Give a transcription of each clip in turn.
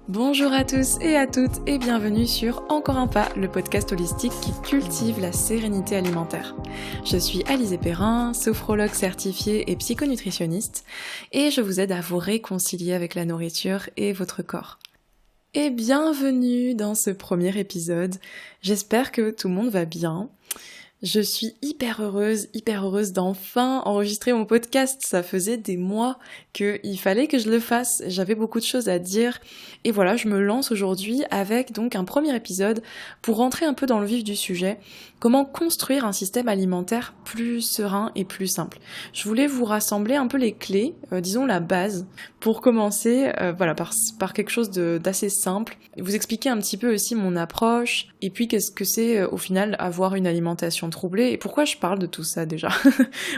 Bonjour à tous et à toutes et bienvenue sur Encore un pas, le podcast holistique qui cultive la sérénité alimentaire. Je suis Alizée Perrin, sophrologue certifiée et psychonutritionniste et je vous aide à vous réconcilier avec la nourriture et votre corps. Et bienvenue dans ce premier épisode, j'espère que tout le monde va bien. Je suis hyper heureuse d'enfin enregistrer mon podcast. Ça faisait des mois qu'il fallait que je le fasse. J'avais beaucoup de choses à dire. Et voilà, je me lance aujourd'hui avec donc un premier épisode pour rentrer un peu dans le vif du sujet. Comment construire un système alimentaire plus serein et plus simple. Je voulais vous rassembler un peu les clés, disons la base, pour commencer par quelque chose d'assez simple. Vous expliquer un petit peu aussi mon approche et puis qu'est-ce que c'est au final avoir une alimentation troublée et pourquoi je parle de tout ça déjà.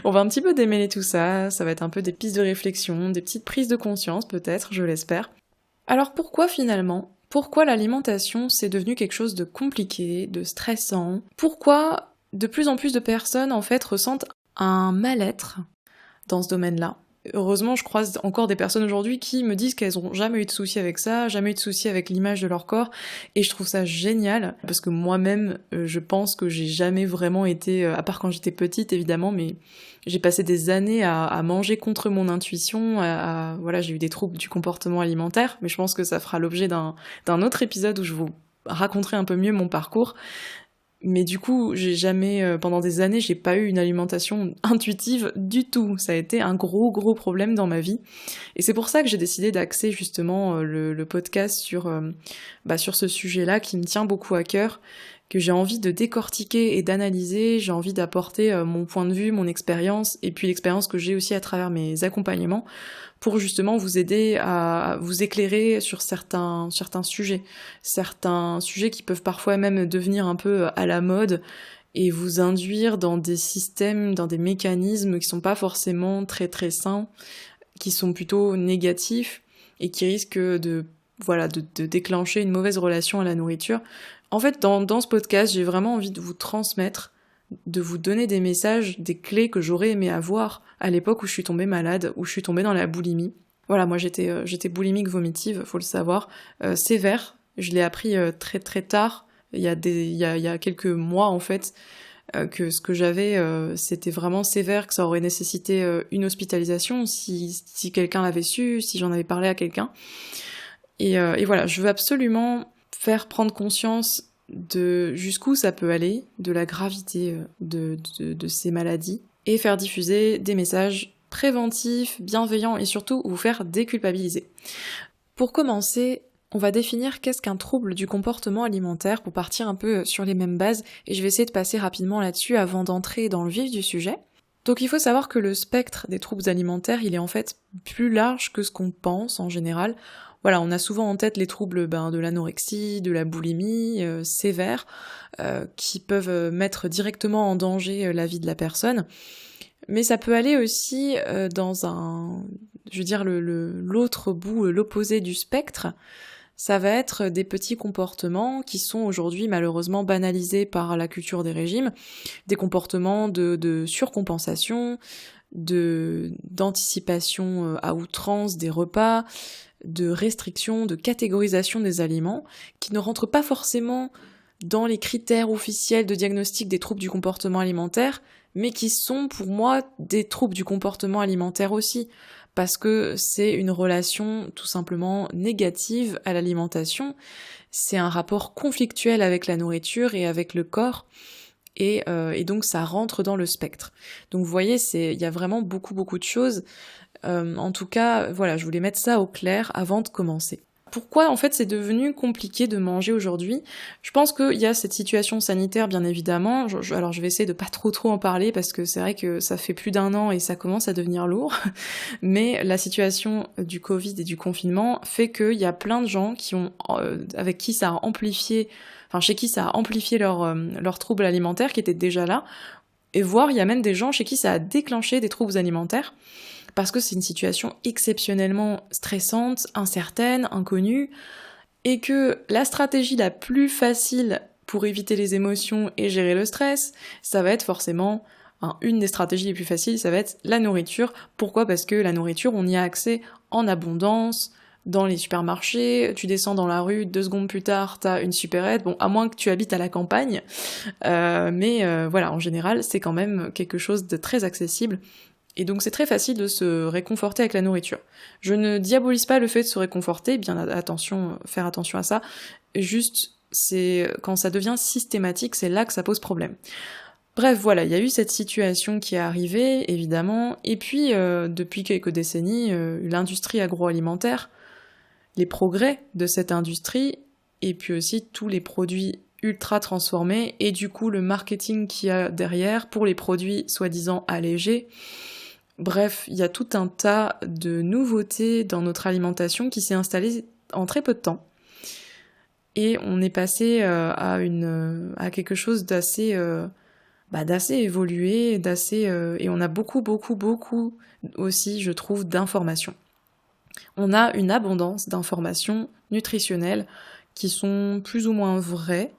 On va un petit peu démêler tout ça, ça va être un peu des pistes de réflexion, des petites prises de conscience peut-être, je l'espère. Alors pourquoi finalement ? Pourquoi l'alimentation c'est devenu quelque chose de compliqué, de stressant ? Pourquoi de plus en plus de personnes en fait ressentent un mal-être dans ce domaine-là ? Heureusement, je croise encore des personnes aujourd'hui qui me disent qu'elles ont jamais eu de soucis avec ça, jamais eu de soucis avec l'image de leur corps, et je trouve ça génial, parce que moi-même, je pense que j'ai jamais vraiment été, à part quand j'étais petite évidemment, mais j'ai passé des années à manger contre mon intuition, voilà, j'ai eu des troubles du comportement alimentaire, mais je pense que ça fera l'objet d'un autre épisode où je vous raconterai un peu mieux mon parcours. Mais du coup, j'ai jamais, pendant des années, j'ai pas eu une alimentation intuitive du tout. Ça a été un gros problème dans ma vie. Et c'est pour ça que j'ai décidé d'axer justement le podcast sur ce sujet-là qui me tient beaucoup à cœur, que j'ai envie de décortiquer et d'analyser, j'ai envie d'apporter mon point de vue, mon expérience, et puis l'expérience que j'ai aussi à travers mes accompagnements, pour justement vous aider à vous éclairer sur certains sujets qui peuvent parfois même devenir un peu à la mode et vous induire dans des systèmes, dans des mécanismes qui sont pas forcément très sains, qui sont plutôt négatifs et qui risquent de déclencher une mauvaise relation à la nourriture. En fait, dans ce podcast, j'ai vraiment envie de vous transmettre, de vous donner des messages, des clés que j'aurais aimé avoir à l'époque où je suis tombée malade, où je suis tombée dans la boulimie. Voilà, moi j'étais boulimique vomitive, faut le savoir, sévère. Je l'ai appris très tard, il y a quelques mois en fait, que ce que j'avais c'était vraiment sévère, que ça aurait nécessité une hospitalisation si quelqu'un l'avait su, si j'en avais parlé à quelqu'un. Et voilà, je veux absolument faire prendre conscience de jusqu'où ça peut aller, de la gravité de ces maladies, et faire diffuser des messages préventifs, bienveillants et surtout vous faire déculpabiliser. Pour commencer, on va définir qu'est-ce qu'un trouble du comportement alimentaire pour partir un peu sur les mêmes bases, et je vais essayer de passer rapidement là-dessus avant d'entrer dans le vif du sujet. Donc il faut savoir que le spectre des troubles alimentaires, il est en fait plus large que ce qu'on pense en général. Voilà, on a souvent en tête les troubles de l'anorexie, de la boulimie sévères, qui peuvent mettre directement en danger la vie de la personne. Mais ça peut aller aussi dans l'autre bout, l'opposé du spectre. Ça va être des petits comportements qui sont aujourd'hui malheureusement banalisés par la culture des régimes, des comportements de surcompensation, d'anticipation à outrance des repas, de restriction, de catégorisation des aliments, qui ne rentrent pas forcément dans les critères officiels de diagnostic des troubles du comportement alimentaire, mais qui sont pour moi des troubles du comportement alimentaire aussi, parce que c'est une relation tout simplement négative à l'alimentation, c'est un rapport conflictuel avec la nourriture et avec le corps, et donc ça rentre dans le spectre. Donc vous voyez, il y a vraiment beaucoup de choses. En tout cas, voilà, je voulais mettre ça au clair avant de commencer. Pourquoi en fait c'est devenu compliqué de manger aujourd'hui ? Je pense qu'il y a cette situation sanitaire bien évidemment, alors je vais essayer de pas trop en parler parce que c'est vrai que ça fait plus d'1 an et ça commence à devenir lourd, mais la situation du Covid et du confinement fait qu'il y a plein de gens avec qui ça a amplifié, chez qui ça a amplifié leurs troubles alimentaires qui étaient déjà là, et voire il y a même des gens chez qui ça a déclenché des troubles alimentaires, parce que c'est une situation exceptionnellement stressante, incertaine, inconnue, et que la stratégie la plus facile pour éviter les émotions et gérer le stress, ça va être forcément, une des stratégies les plus faciles, ça va être la nourriture. Pourquoi ? Parce que la nourriture, on y a accès en abondance, dans les supermarchés, tu descends dans la rue, 2 secondes plus tard, t'as une supérette, bon, à moins que tu habites à la campagne, mais voilà, en général, c'est quand même quelque chose de très accessible, et donc c'est très facile de se réconforter avec la nourriture. Je ne diabolise pas le fait de se réconforter, bien attention, faire attention à ça, juste, c'est quand ça devient systématique, c'est là que ça pose problème. Bref, voilà, il y a eu cette situation qui est arrivée, évidemment, et puis depuis quelques décennies, l'industrie agroalimentaire, les progrès de cette industrie, et puis aussi tous les produits ultra transformés, et du coup le marketing qu'il y a derrière pour les produits soi-disant allégés. Bref, il y a tout un tas de nouveautés dans notre alimentation qui s'est installée en très peu de temps. Et on est passé à quelque chose d'assez évolué, et on a beaucoup aussi, je trouve, d'informations. On a une abondance d'informations nutritionnelles qui sont plus ou moins vraies.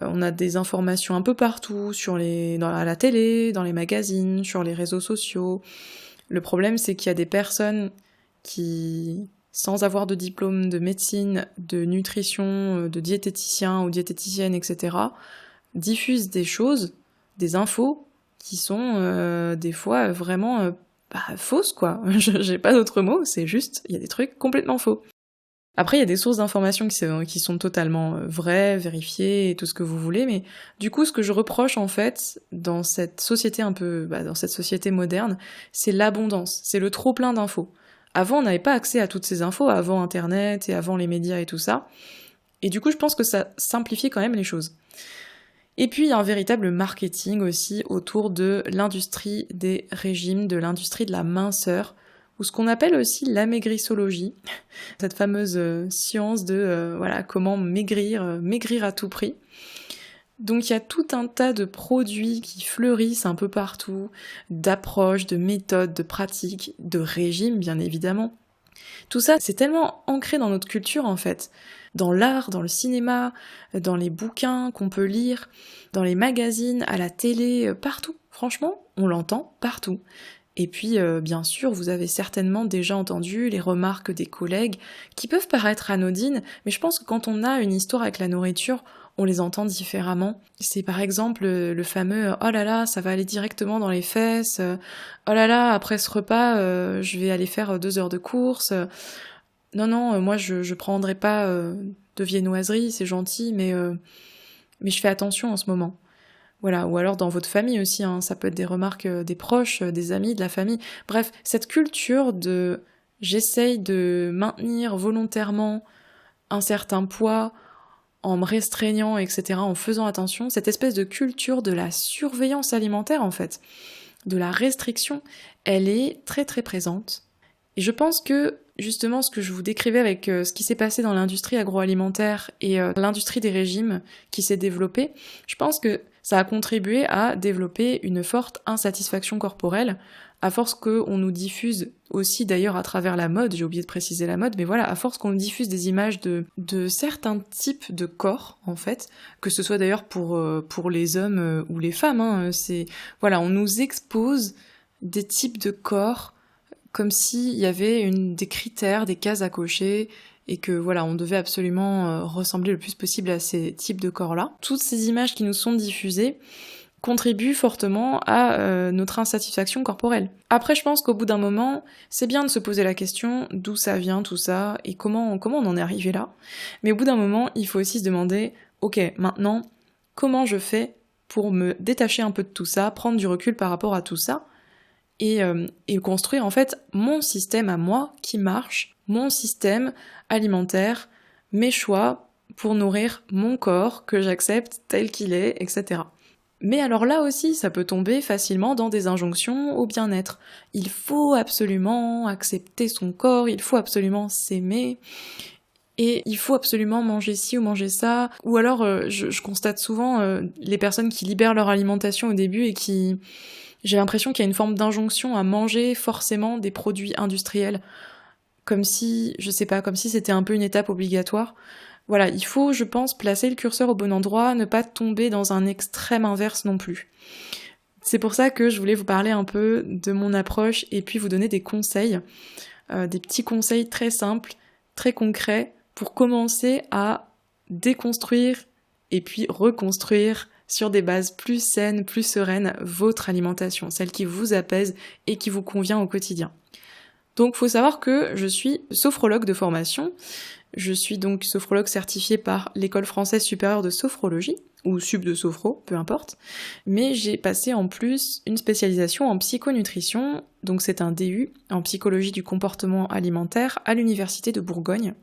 On a des informations un peu partout, à la télé, dans les magazines, sur les réseaux sociaux. Le problème, c'est qu'il y a des personnes qui, sans avoir de diplôme de médecine, de nutrition, de diététicien ou diététicienne, etc., diffusent des choses, des infos, qui sont des fois vraiment fausses, quoi. J'ai pas d'autre mot, c'est juste, il y a des trucs complètement faux. Après, il y a des sources d'informations qui sont totalement vraies, vérifiées, et tout ce que vous voulez, mais du coup, ce que je reproche, en fait, dans cette société dans cette société moderne, c'est l'abondance, c'est le trop-plein d'infos. Avant, on n'avait pas accès à toutes ces infos, avant Internet et avant les médias et tout ça, et du coup, je pense que ça simplifie quand même les choses. Et puis, il y a un véritable marketing aussi autour de l'industrie des régimes, de l'industrie de la minceur, ou ce qu'on appelle aussi l'amaigrissologie, cette fameuse science de comment maigrir à tout prix. Donc il y a tout un tas de produits qui fleurissent un peu partout, d'approches, de méthodes, de pratiques, de régimes bien évidemment. Tout ça, c'est tellement ancré dans notre culture en fait, dans l'art, dans le cinéma, dans les bouquins qu'on peut lire, dans les magazines, à la télé, partout. Franchement, on l'entend partout. Et puis, bien sûr, vous avez certainement déjà entendu les remarques des collègues qui peuvent paraître anodines, mais je pense que quand on a une histoire avec la nourriture, on les entend différemment. C'est par exemple le fameux « Oh là là, ça va aller directement dans les fesses »,« Oh là là, après ce repas, je vais aller faire 2 heures de course »,« Non, moi je prendrai pas de viennoiserie, c'est gentil, mais je fais attention en ce moment ». Voilà, ou alors dans votre famille aussi, hein, ça peut être des remarques des proches, des amis, de la famille. Bref, cette culture de « j'essaye de maintenir volontairement un certain poids en me restreignant, etc., en faisant attention », cette espèce de culture de la surveillance alimentaire, en fait, de la restriction, elle est très très présente. Et je pense que, justement, ce que je vous décrivais avec ce qui s'est passé dans l'industrie agroalimentaire et l'industrie des régimes qui s'est développée, je pense que ça a contribué à développer une forte insatisfaction corporelle, à force qu'on nous diffuse aussi d'ailleurs à travers la mode, j'ai oublié de préciser la mode, mais voilà, à force qu'on nous diffuse des images de certains types de corps, en fait, que ce soit d'ailleurs pour les hommes ou les femmes, hein, on nous expose des types de corps comme s'il y avait des critères, des cases à cocher, et que on devait absolument ressembler le plus possible à ces types de corps-là. Toutes ces images qui nous sont diffusées contribuent fortement à notre insatisfaction corporelle. Après, je pense qu'au bout d'un moment, c'est bien de se poser la question d'où ça vient tout ça, et comment on en est arrivé là. Mais au bout d'un moment, il faut aussi se demander, ok, maintenant, comment je fais pour me détacher un peu de tout ça, prendre du recul par rapport à tout ça, et construire en fait mon système à moi qui marche, mon système alimentaire, mes choix pour nourrir mon corps que j'accepte tel qu'il est, etc. Mais alors là aussi, ça peut tomber facilement dans des injonctions au bien-être. Il faut absolument accepter son corps, il faut absolument s'aimer, et il faut absolument manger ci ou manger ça. Ou alors, je constate souvent les personnes qui libèrent leur alimentation au début et qui... J'ai l'impression qu'il y a une forme d'injonction à manger forcément des produits industriels, comme si c'était un peu une étape obligatoire. Voilà, il faut, je pense, placer le curseur au bon endroit, ne pas tomber dans un extrême inverse non plus. C'est pour ça que je voulais vous parler un peu de mon approche et puis vous donner des conseils, des petits conseils très simples très concrets pour commencer à déconstruire et puis reconstruire sur des bases plus saines, plus sereines, votre alimentation, celle qui vous apaise et qui vous convient au quotidien. Donc, faut savoir que je suis sophrologue de formation. Je suis donc sophrologue certifiée par l'École française supérieure de sophrologie, ou Sup de Sophro, peu importe. Mais j'ai passé en plus une spécialisation en psychonutrition, donc c'est un DU en psychologie du comportement alimentaire à l'Université de Bourgogne.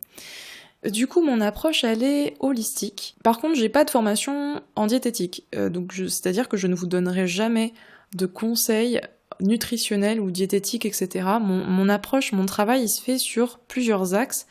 Du coup, mon approche, elle est holistique. Par contre, j'ai pas de formation en diététique, c'est-à-dire que je ne vous donnerai jamais de conseils nutritionnels ou diététiques, etc. Mon approche, mon travail, il se fait sur plusieurs axes,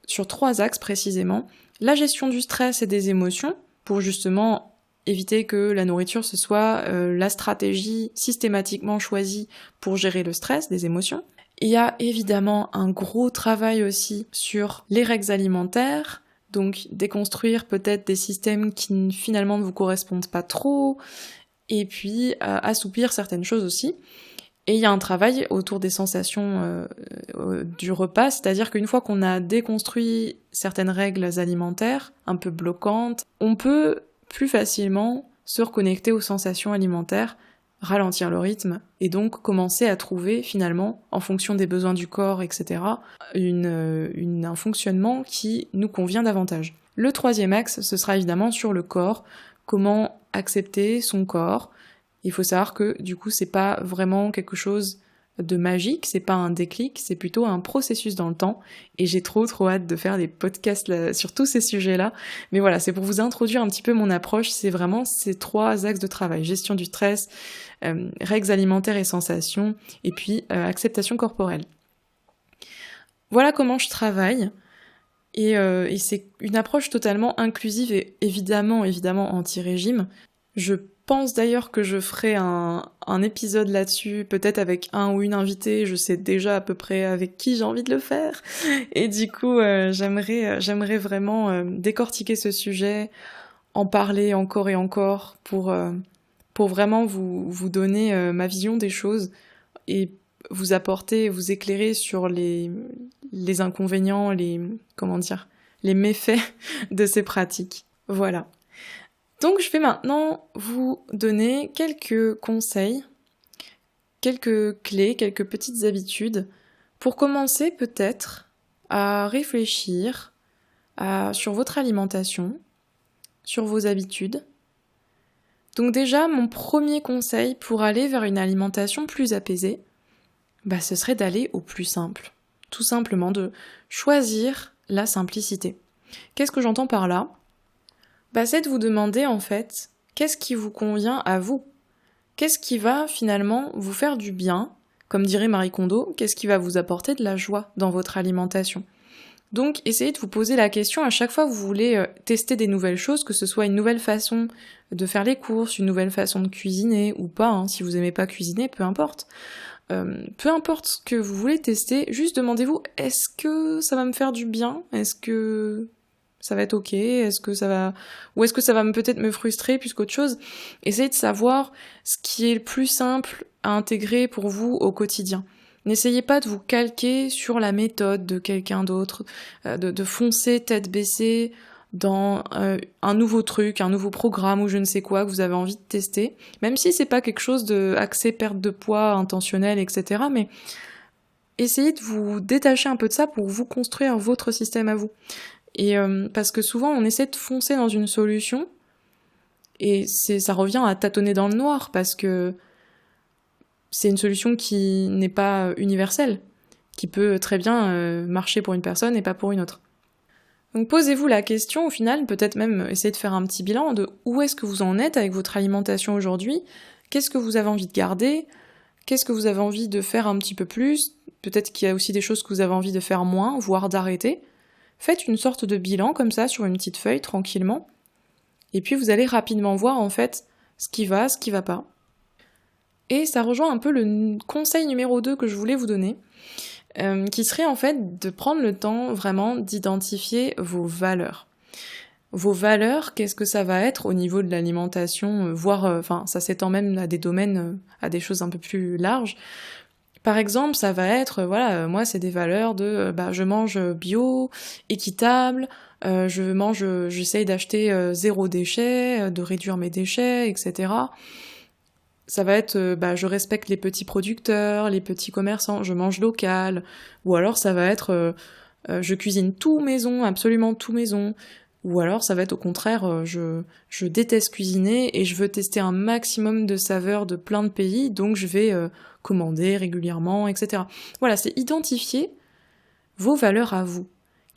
sur 3 axes précisément. La gestion du stress et des émotions, pour justement éviter que la nourriture ce soit la stratégie systématiquement choisie pour gérer le stress, des émotions. Il y a évidemment un gros travail aussi sur les règles alimentaires, donc déconstruire peut-être des systèmes qui finalement ne vous correspondent pas trop, et puis assouplir certaines choses aussi. Et il y a un travail autour des sensations du repas, c'est-à-dire qu'une fois qu'on a déconstruit certaines règles alimentaires un peu bloquantes, on peut plus facilement se reconnecter aux sensations alimentaires, ralentir le rythme, et donc commencer à trouver finalement, en fonction des besoins du corps, etc., un fonctionnement qui nous convient davantage. Le 3e axe, ce sera évidemment sur le corps, comment accepter son corps. Il faut savoir que du coup c'est pas vraiment quelque chose de magique, c'est pas un déclic, c'est plutôt un processus dans le temps, et j'ai trop hâte de faire des podcasts là, sur tous ces sujets-là. Mais voilà, c'est pour vous introduire un petit peu mon approche, c'est vraiment ces 3 axes de travail: gestion du stress, règles alimentaires et sensations, et puis acceptation corporelle. Voilà comment je travaille, et c'est une approche totalement inclusive et évidemment anti-régime. Je pense d'ailleurs que je ferai un épisode là-dessus, peut-être avec un ou une invitée, je sais déjà à peu près avec qui j'ai envie de le faire, et du coup j'aimerais vraiment décortiquer ce sujet, en parler encore et encore pour vraiment vous donner ma vision des choses, et vous apporter, vous éclairer sur les inconvénients, les méfaits de ces pratiques. Voilà. Donc je vais maintenant vous donner quelques conseils, quelques clés, quelques petites habitudes pour commencer peut-être à réfléchir sur votre alimentation, sur vos habitudes. Donc déjà, mon premier conseil pour aller vers une alimentation plus apaisée, ce serait d'aller au plus simple. Tout simplement de choisir la simplicité. Qu'est-ce que j'entends par là ? C'est de vous demander en fait, qu'est-ce qui vous convient à vous ? Qu'est-ce qui va finalement vous faire du bien ? Comme dirait Marie Kondo, qu'est-ce qui va vous apporter de la joie dans votre alimentation ? Donc essayez de vous poser la question à chaque fois que vous voulez tester des nouvelles choses, que ce soit une nouvelle façon de faire les courses, une nouvelle façon de cuisiner ou pas, si vous aimez pas cuisiner, peu importe. Peu importe ce que vous voulez tester, juste demandez-vous, est-ce que ça va me faire du bien ? Est-ce que ça va être ok, ou est-ce que ça va peut-être me frustrer plus qu'autre chose. Essayez de savoir ce qui est le plus simple à intégrer pour vous au quotidien. N'essayez pas de vous calquer sur la méthode de quelqu'un d'autre, de foncer tête baissée dans un nouveau truc, un nouveau programme ou je ne sais quoi que vous avez envie de tester, même si c'est pas quelque chose de axé perte de poids intentionnel, etc. Mais essayez de vous détacher un peu de ça pour vous construire votre système à vous. Et parce que souvent on essaie de foncer dans une solution et ça revient à tâtonner dans le noir parce que c'est une solution qui n'est pas universelle, qui peut très bien marcher pour une personne et pas pour une autre. Donc posez-vous la question au final, peut-être même essayez de faire un petit bilan de où est-ce que vous en êtes avec votre alimentation aujourd'hui, qu'est-ce que vous avez envie de garder, qu'est-ce que vous avez envie de faire un petit peu plus, peut-être qu'il y a aussi des choses que vous avez envie de faire moins, voire d'arrêter. Faites une sorte de bilan comme ça sur une petite feuille tranquillement, et puis vous allez rapidement voir en fait ce qui va pas. Et ça rejoint un peu le conseil numéro 2 que je voulais vous donner, qui serait en fait de prendre le temps vraiment d'identifier vos valeurs. Vos valeurs, qu'est-ce que ça va être au niveau de l'alimentation, voire, ça s'étend même à des domaines, à des choses un peu plus larges. Par exemple, ça va être, moi c'est des valeurs de, je mange bio, équitable, j'essaye d'acheter zéro déchet, de réduire mes déchets, etc. Ça va être, je respecte les petits producteurs, les petits commerçants, je mange local, ou alors ça va être, je cuisine tout maison, absolument tout maison, ou alors ça va être au contraire, je déteste cuisiner et je veux tester un maximum de saveurs de plein de pays, donc je vais commander régulièrement, etc. Voilà, c'est identifier vos valeurs à vous.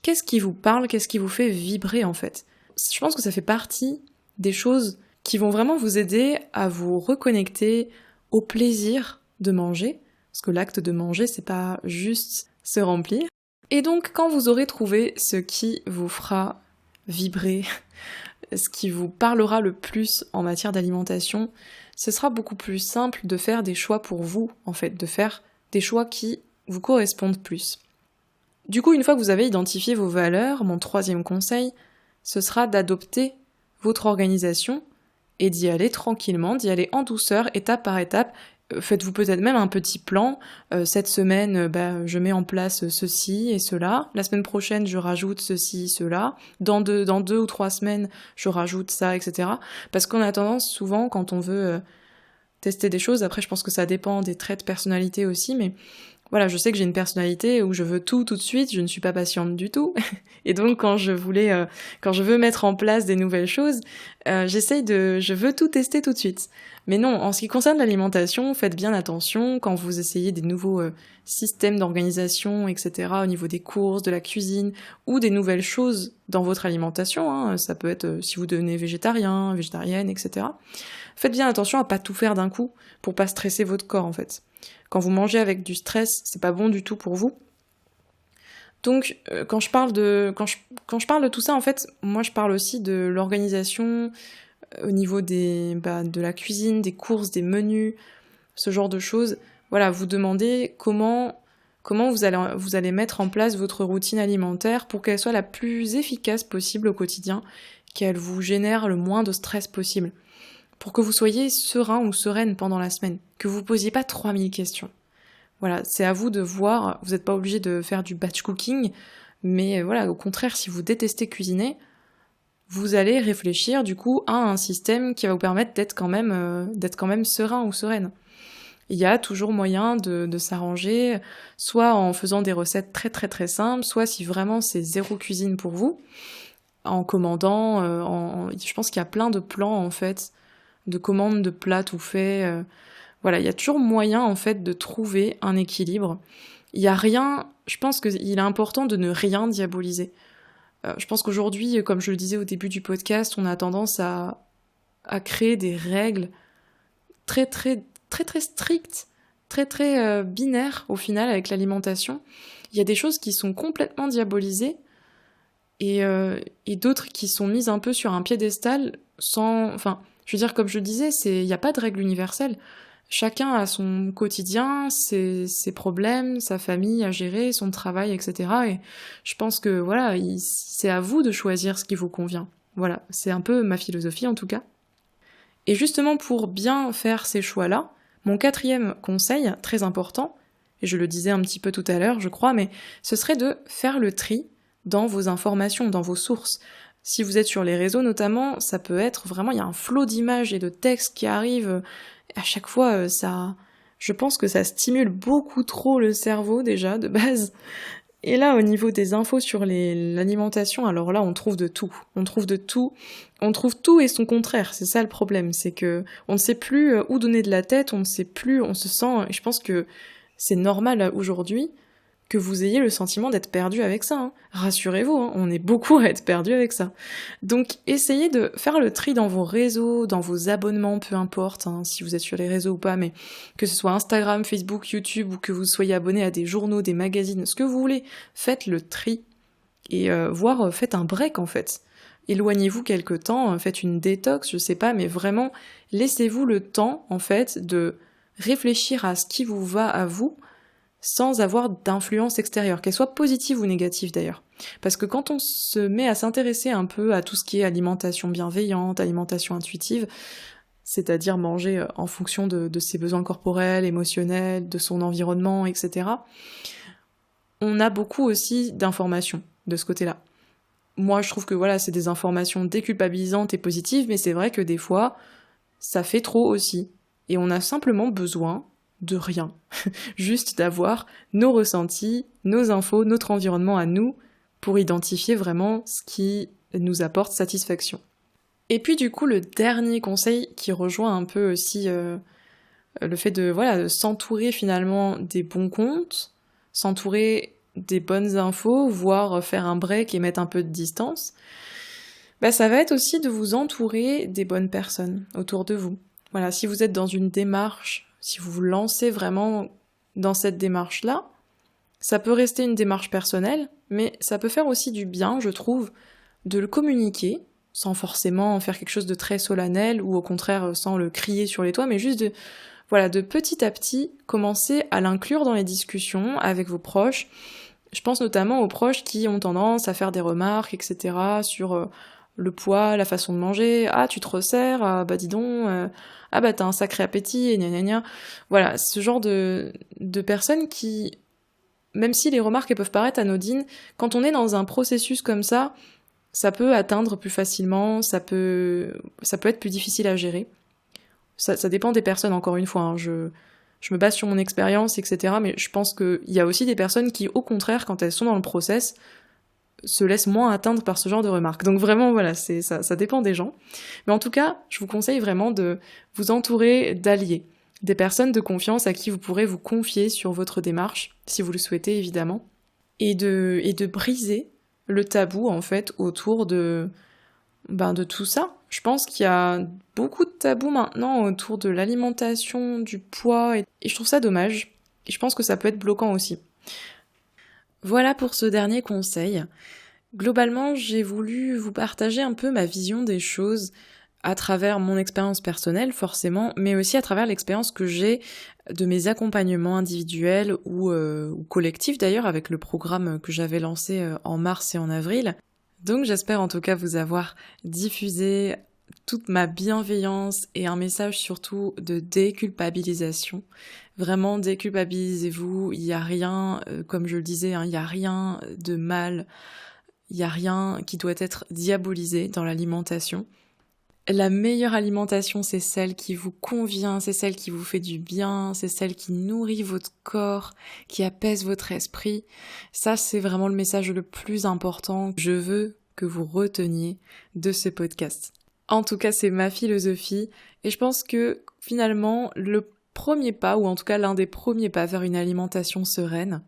Qu'est-ce qui vous parle, qu'est-ce qui vous fait vibrer en fait? Je pense que ça fait partie des choses qui vont vraiment vous aider à vous reconnecter au plaisir de manger, parce que l'acte de manger, c'est pas juste se remplir. Et donc, quand vous aurez trouvé ce qui vous fera vibrer, ce qui vous parlera le plus en matière d'alimentation, ce sera beaucoup plus simple de faire des choix pour vous, en fait, de faire des choix qui vous correspondent plus. Du coup, une fois que vous avez identifié vos valeurs, mon troisième conseil, ce sera d'adopter votre organisation et d'y aller tranquillement, d'y aller en douceur, étape par étape. Faites-vous peut-être même un petit plan. Cette semaine, je mets en place ceci et cela. La semaine prochaine, je rajoute ceci, cela. Dans deux ou 3 semaines, je rajoute ça, etc. Parce qu'on a tendance souvent, quand on veut tester des choses, après je pense que ça dépend des traits de personnalité aussi, mais voilà, je sais que j'ai une personnalité où je veux tout de suite, je ne suis pas patiente du tout. Et donc quand je veux mettre en place des nouvelles choses, je veux tout tester tout de suite. Mais non, en ce qui concerne l'alimentation, faites bien attention quand vous essayez des nouveaux systèmes d'organisation, etc. au niveau des courses, de la cuisine, ou des nouvelles choses dans votre alimentation. Hein. Ça peut être si vous devenez végétarien, végétarienne, etc. Faites bien attention à pas tout faire d'un coup pour pas stresser votre corps en fait. Quand vous mangez avec du stress, c'est pas bon du tout pour vous. Donc, quand je parle de tout ça, en fait, moi je parle aussi de l'organisation au niveau de la cuisine, des courses, des menus, ce genre de choses. Voilà, vous demandez comment vous allez mettre en place votre routine alimentaire pour qu'elle soit la plus efficace possible au quotidien, qu'elle vous génère le moins de stress possible. Pour que vous soyez serein ou sereine pendant la semaine, que vous posiez pas 3000 questions. Voilà, c'est à vous de voir, vous n'êtes pas obligé de faire du batch cooking, mais voilà, au contraire, si vous détestez cuisiner, vous allez réfléchir du coup à un système qui va vous permettre d'être quand même serein ou sereine. Il y a toujours moyen de s'arranger, soit en faisant des recettes très très très simples, soit si vraiment c'est zéro cuisine pour vous, en commandant, je pense qu'il y a plein de plans en fait, de commandes de plats tout faits. Voilà, il y a toujours moyen en fait de trouver un équilibre. Il y a rien, je pense qu'il est important de ne rien diaboliser. Je pense qu'aujourd'hui, comme je le disais au début du podcast, on a tendance à créer des règles très très très très strictes, très très binaires au final avec l'alimentation. Il y a des choses qui sont complètement diabolisées et d'autres qui sont mises un peu sur un piédestal sans... Enfin, je veux dire, comme je le disais, il n'y a pas de règle universelle. Chacun a son quotidien, ses problèmes, sa famille à gérer, son travail, etc. Et je pense que voilà, c'est à vous de choisir ce qui vous convient. Voilà, c'est un peu ma philosophie en tout cas. Et justement pour bien faire ces choix-là, mon quatrième conseil, très important, et je le disais un petit peu tout à l'heure, je crois, mais ce serait de faire le tri dans vos informations, dans vos sources. Si vous êtes sur les réseaux notamment, ça peut être vraiment, il y a un flot d'images et de textes qui arrivent. À chaque fois, je pense que ça stimule beaucoup trop le cerveau déjà, de base. Et là, au niveau des infos sur l'alimentation, alors là, on trouve de tout. On trouve tout et son contraire. C'est ça le problème, c'est que on ne sait plus où donner de la tête, on ne sait plus, on se sent... Et je pense que c'est normal aujourd'hui que vous ayez le sentiment d'être perdu avec ça. Hein. Rassurez-vous, hein, on est beaucoup à être perdu avec ça. Donc essayez de faire le tri dans vos réseaux, dans vos abonnements, peu importe hein, si vous êtes sur les réseaux ou pas, mais que ce soit Instagram, Facebook, YouTube, ou que vous soyez abonné à des journaux, des magazines, ce que vous voulez, faites le tri. Et faites un break en fait. Éloignez-vous quelque temps, faites une détox, je sais pas, mais vraiment, laissez-vous le temps en fait de réfléchir à ce qui vous va à vous, sans avoir d'influence extérieure, qu'elle soit positive ou négative d'ailleurs. Parce que quand on se met à s'intéresser un peu à tout ce qui est alimentation bienveillante, alimentation intuitive, c'est-à-dire manger en fonction de ses besoins corporels, émotionnels, de son environnement, etc. On a beaucoup aussi d'informations de ce côté-là. Moi, je trouve que voilà, c'est des informations déculpabilisantes et positives, mais c'est vrai que des fois, ça fait trop aussi. Et on a simplement besoin de rien. Juste d'avoir nos ressentis, nos infos, notre environnement à nous, pour identifier vraiment ce qui nous apporte satisfaction. Et puis du coup, le dernier conseil qui rejoint un peu aussi le fait de s'entourer finalement des bons comptes, s'entourer des bonnes infos, voire faire un break et mettre un peu de distance, ça va être aussi de vous entourer des bonnes personnes autour de vous. Voilà, si vous êtes dans une démarche, si vous vous lancez vraiment dans cette démarche-là, ça peut rester une démarche personnelle, mais ça peut faire aussi du bien, je trouve, de le communiquer, sans forcément faire quelque chose de très solennel, ou au contraire sans le crier sur les toits, mais juste de petit à petit commencer à l'inclure dans les discussions avec vos proches. Je pense notamment aux proches qui ont tendance à faire des remarques, etc., sur le poids, la façon de manger. Ah, tu te resserres, ah bah dis donc, t'as un sacré appétit, et gna gna gna. Voilà, ce genre de personnes qui, même si les remarques elles peuvent paraître anodines, quand on est dans un processus comme ça peut atteindre plus facilement, ça peut être plus difficile à gérer. Ça dépend des personnes, encore une fois, hein. Je me base sur mon expérience, etc., mais je pense qu'il y a aussi des personnes qui, au contraire, quand elles sont dans le process, se laissent moins atteindre par ce genre de remarques. Donc vraiment, voilà, ça dépend des gens. Mais en tout cas, je vous conseille vraiment de vous entourer d'alliés, des personnes de confiance à qui vous pourrez vous confier sur votre démarche, si vous le souhaitez évidemment, et de briser le tabou en fait autour de tout ça. Je pense qu'il y a beaucoup de tabous maintenant autour de l'alimentation, du poids, et je trouve ça dommage. Et je pense que ça peut être bloquant aussi. Voilà pour ce dernier conseil. Globalement, j'ai voulu vous partager un peu ma vision des choses à travers mon expérience personnelle forcément, mais aussi à travers l'expérience que j'ai de mes accompagnements individuels ou collectifs d'ailleurs, avec le programme que j'avais lancé en mars et en avril. Donc j'espère en tout cas vous avoir diffusé toute ma bienveillance et un message surtout de déculpabilisation. Vraiment, déculpabilisez-vous, il n'y a rien, comme je le disais, il n'y a rien de mal, il n'y a rien qui doit être diabolisé dans l'alimentation. La meilleure alimentation, c'est celle qui vous convient, c'est celle qui vous fait du bien, c'est celle qui nourrit votre corps, qui apaise votre esprit. Ça, c'est vraiment le message le plus important que je veux que vous reteniez de ce podcast. En tout cas, c'est ma philosophie et je pense que finalement, le premier pas, ou en tout cas l'un des premiers pas vers une alimentation sereine,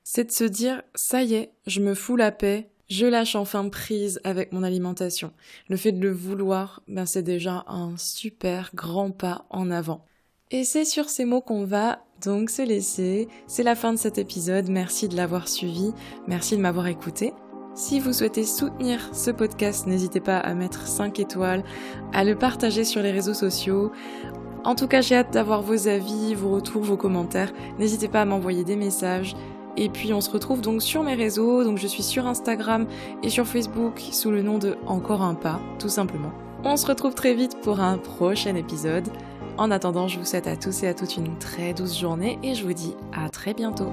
c'est de se dire « ça y est, je me fous la paix ». Je lâche enfin prise avec mon alimentation. Le fait de le vouloir, c'est déjà un super grand pas en avant. Et c'est sur ces mots qu'on va donc se laisser. C'est la fin de cet épisode. Merci de l'avoir suivi. Merci de m'avoir écouté. Si vous souhaitez soutenir ce podcast, n'hésitez pas à mettre 5 étoiles, à le partager sur les réseaux sociaux. En tout cas, j'ai hâte d'avoir vos avis, vos retours, vos commentaires. N'hésitez pas à m'envoyer des messages. Et puis on se retrouve donc sur mes réseaux, donc je suis sur Instagram et sur Facebook sous le nom de Encore un pas, tout simplement. On se retrouve très vite pour un prochain épisode. En attendant, je vous souhaite à tous et à toutes une très douce journée et je vous dis à très bientôt.